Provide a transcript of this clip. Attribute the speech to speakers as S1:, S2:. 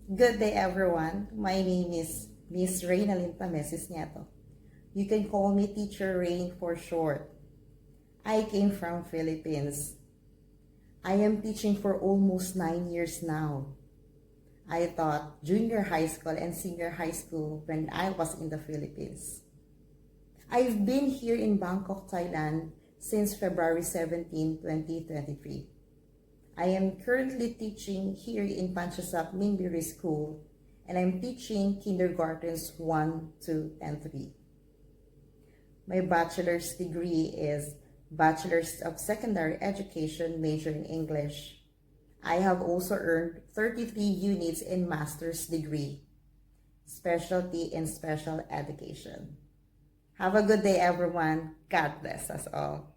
S1: Good day, everyone. My name is Miss Reynalyn Tamesis Nieto. You can call me Teacher Rain for short. I came from Philippines. I am teaching for almost 9 years now. I taught junior high school and senior high school when I was in the Philippines. I've been here in Bangkok, Thailand since February 17, 2023. I am currently teaching here in Panchasap Minbiri School, and I'm teaching kindergartens 1, 2, and 3. My bachelor's degree is Bachelor's of Secondary Education, major in English. I have also earned 33 units in master's degree, specialty in special education. Have a good day, everyone. God bless us all.